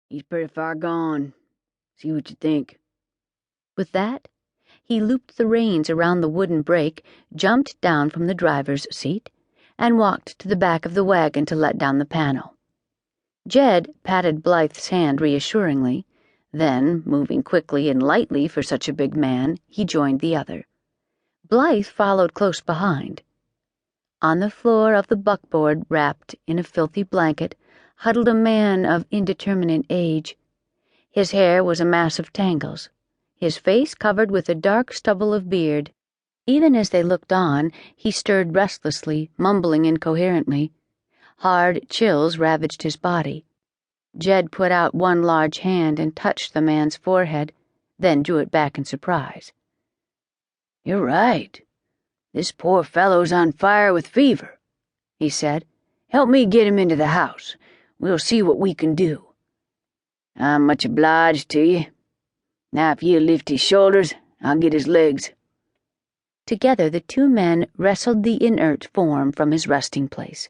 He's pretty far gone. See what you think." With that, he looped the reins around the wooden brake, jumped down from the driver's seat, and walked to the back of the wagon to let down the panel. Jed patted Blythe's hand reassuringly, then, moving quickly and lightly for such a big man, he joined the other. Blythe followed close behind. On the floor of the buckboard, wrapped in a filthy blanket, huddled a man of indeterminate age. His hair was a mass of tangles, his face covered with a dark stubble of beard. Even as they looked on, he stirred restlessly, mumbling incoherently. Hard chills ravaged his body. Jed put out one large hand and touched the man's forehead, then drew it back in surprise. "You're right. This poor fellow's on fire with fever," he said. "Help me get him into the house. We'll see what we can do." "I'm much obliged to you. Now if you lift his shoulders, I'll get his legs." Together the two men wrestled the inert form from his resting place.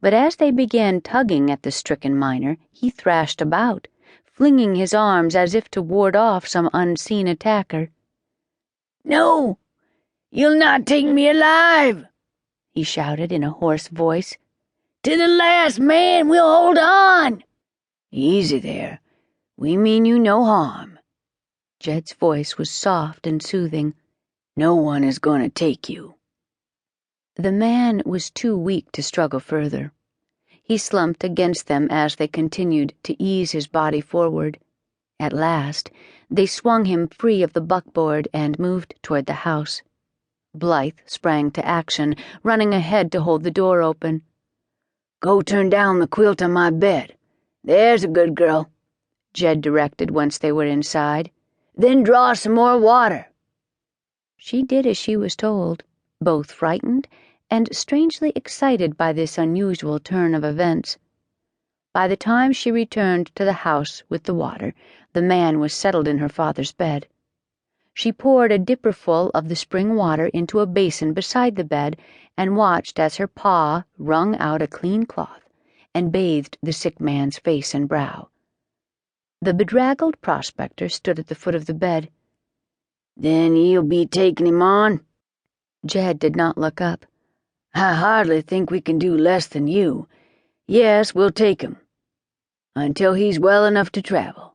But as they began tugging at the stricken miner, he thrashed about, flinging his arms as if to ward off some unseen attacker. "No! You'll not take me alive!" he shouted in a hoarse voice. "To the last man, we'll hold on!" "Easy there. We mean you no harm." Jed's voice was soft and soothing. "No one is going to take you." The man was too weak to struggle further. He slumped against them as they continued to ease his body forward. At last, they swung him free of the buckboard and moved toward the house. Blythe sprang to action, running ahead to hold the door open. "Go turn down the quilt on my bed. There's a good girl," Jed directed once they were inside. "Then draw some more water." She did as she was told, both frightened and strangely excited by this unusual turn of events. By the time she returned to the house with the water, the man was settled in her father's bed. She poured a dipperful of the spring water into a basin beside the bed and watched as her pa wrung out a clean cloth and bathed the sick man's face and brow. The bedraggled prospector stood at the foot of the bed. "Then you'll be taking him on?" Jed did not look up. "I hardly think we can do less than you. Yes, we'll take him. Until he's well enough to travel.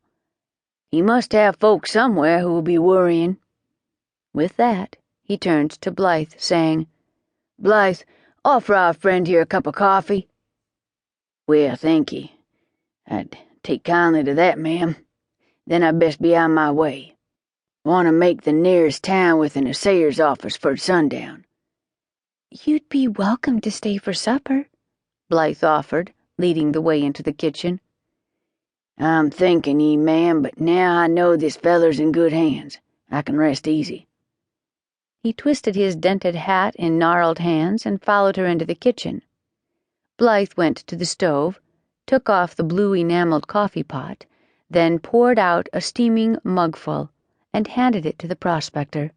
He must have folks somewhere who will be worrying." With that, he turned to Blythe, saying, "Blythe, offer our friend here a cup of coffee." "Well, thank ye. I'd take kindly to that, ma'am. Then I'd best be on my way. Want to make the nearest town with an assayer's office for sundown." "You'd be welcome to stay for supper," Blythe offered, leading the way into the kitchen. "I'm thanking ye, ma'am, but now I know this feller's in good hands, I can rest easy." He twisted his dented hat in gnarled hands and followed her into the kitchen. Blythe went to the stove, took off the blue enameled coffee pot, then poured out a steaming mugful and handed it to the prospector.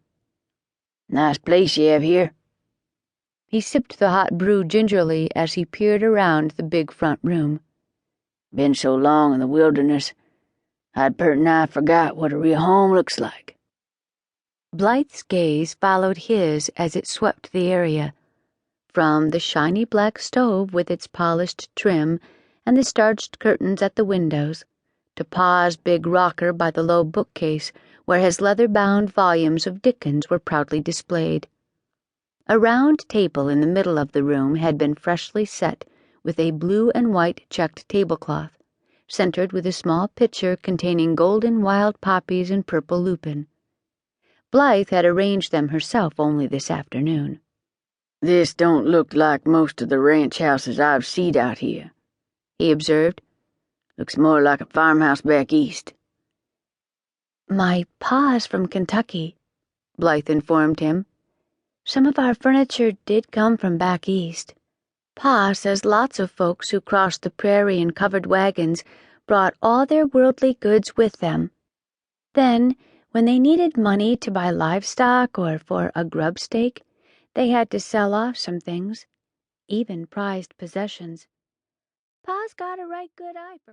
"Nice place you have here." He sipped the hot brew gingerly as he peered around the big front room. "Been so long in the wilderness, I'd pert nigh forgot what a real home looks like." Blythe's gaze followed his as it swept the area, from the shiny black stove with its polished trim and the starched curtains at the windows, to Pa's big rocker by the low bookcase where his leather-bound volumes of Dickens were proudly displayed. A round table in the middle of the room had been freshly set with a blue and white checked tablecloth, centered with a small pitcher containing golden wild poppies and purple lupin. Blythe had arranged them herself only this afternoon. "This don't look like most of the ranch houses I've seed out here," he observed. "Looks more like a farmhouse back east." "My pa's from Kentucky," Blythe informed him. "Some of our furniture did come from back east. Pa says lots of folks who crossed the prairie in covered wagons brought all their worldly goods with them. Then, when they needed money to buy livestock or for a grub stake, they had to sell off some things, even prized possessions. Pa's got a right good eye for